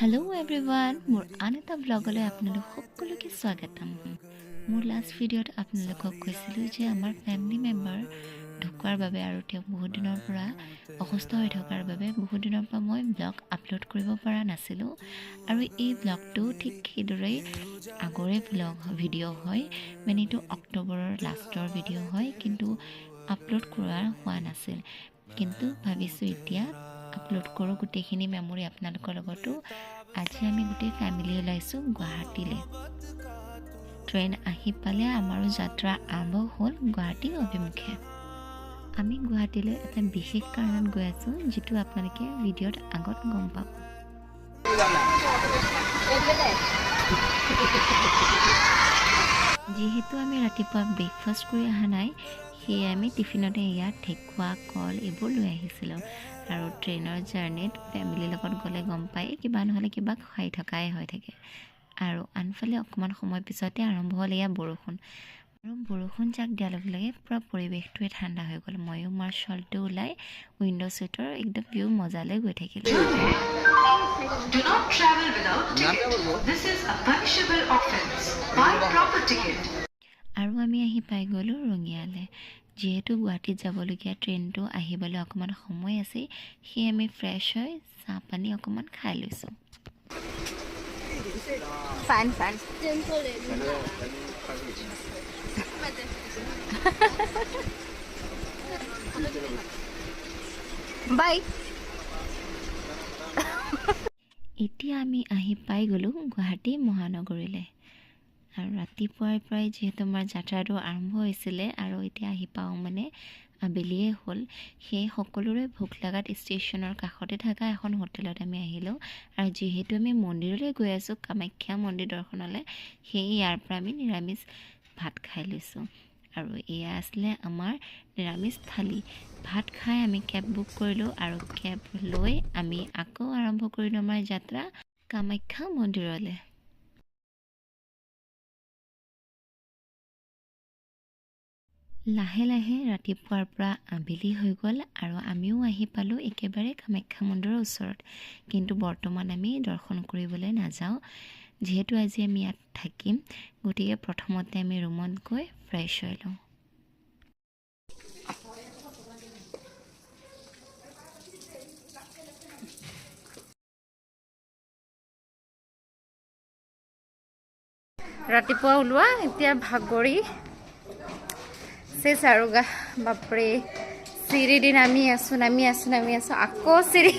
Hello' everyone, মোৰ আন এটা ব্লগলৈ আপোনালোক সকলোকে স্বাগতম। মোৰ লাষ্ট ভিডিঅ'ত আপোনালোকক কৈছিলোঁ যে আমাৰ ফেমিলি মেম্বাৰ ঢুকোৱাৰ বাবে আৰু তেওঁ বহুত দিনৰ পৰা অসুস্থ হৈ থকাৰ বাবে বহুত দিনৰ পৰা মই ব্লগ আপলোড কৰিব পৰা নাছিলোঁ। আৰু এই ব্লগটো ঠিক সেইদৰেই আগৰে ভিডিঅ' হয়, মানে এইটো অক্টোবৰৰ লাষ্টৰ ভিডিঅ' হয়, কিন্তু আপলোড কৰা হোৱা নাছিল। কিন্তু ভাবিছোঁ এতিয়া আপলোড কৰোঁ গোটেইখিনি মেমৰি আপোনালোকৰ লগতো। আজি আমি গোটেই ফেমিলি ওলাইছোঁ গুৱাহাটীলৈ। ট্ৰেইন আহি পালে আমাৰো যাত্ৰা আৰম্ভ হ'ল গুৱাহাটী অভিমুখে। আমি গুৱাহাটীলৈ এটা বিশেষ কাৰণত গৈ আছোঁ, যিটো আপোনালোকে ভিডিঅ'ত আগত গম পাব। যিহেতু আমি ৰাতিপুৱা ব্ৰেকফাষ্ট কৰি অহা নাই, সেয়ে আমি টিফিনতে ইয়াত ঠেকুৱা, কল এইবোৰ লৈ আহিছিলোঁ। আৰু ট্ৰেইনৰ জাৰ্ণিত ফেমিলিৰ লগত গ'লে গম পায় কিবা নহ'লে কিবা খাই থকাই হৈ থাকে। আৰু আনফালে অকণমান সময় পিছতে আৰম্ভ হ'ল এয়া বৰষুণ। আৰু বৰষুণ জাক দিয়াৰ লগে লগে পূৰা পৰিৱেশটোৱে ঠাণ্ডা হৈ গ'ল। ময়ো মাৰ শ্বলটো ওলাই উইণ্ড' ছিটৰ একদম ভিউ মজালৈ গৈ থাকিলোঁ। Do not travel without ticket. This is a punishable offense. Buy proper ticket. আৰু আমি আহি পাই গ'লোঁ ৰঙিয়ালৈ। যিহেতু গুৱাহাটীত যাবলগীয়া ট্ৰেইনটো আহিবলৈ অকণমান সময় আছে, সেয়ে আমি ফ্ৰেছ হৈ চাহ পানী অকণমান খাই লৈছোঁ। বাই। এতিয়া আমি আহি পাই গ'লোঁ গুৱাহাটী মহানগৰীলৈ। আৰু ৰাতিপুৱাৰ পৰাই যিহেতু আমাৰ যাত্ৰাটো আৰম্ভ হৈছিলে আৰু এতিয়া আহি পাওঁ মানে আবেলিয়ে হ'ল, সেয়ে সকলোৰে ভোক লগাত ষ্টেচনৰ কাষতে থকা এখন হোটেলত আমি আহিলোঁ। আৰু যিহেতু আমি মন্দিৰলৈ গৈ আছোঁ, কামাখ্যা মন্দিৰ দৰ্শনলৈ, সেয়ে ইয়াৰ পৰা আমি নিৰামিষ ভাত খাই লৈছোঁ। আৰু এয়া আছিলে আমাৰ নিৰামিষ থালি। ভাত খাই আমি কেব বুক কৰিলোঁ আৰু কেব লৈ আমি আকৌ আৰম্ভ কৰিলোঁ আমাৰ যাত্ৰা কামাখ্যা মন্দিৰলৈ। লাহে লাহে ৰাতিপুৱাৰ পৰা আবেলি হৈ গ'ল আৰু আমিও আহি পালোঁ একেবাৰে কামাখ্যা মন্দিৰৰ ওচৰত। কিন্তু বৰ্তমান আমি দৰ্শন কৰিবলৈ নাযাওঁ, যিহেতু আজি আমি ইয়াত থাকিম। গতিকে প্ৰথমতে আমি ৰুমত গৈ ফ্ৰেছ হৈ লওঁ। ৰাতিপুৱা ওলোৱা, এতিয়া ভাগৰি চেচ আৰু গা। বাপৰে, চিৰি দি নামি আছোঁ আকৌ চিৰি।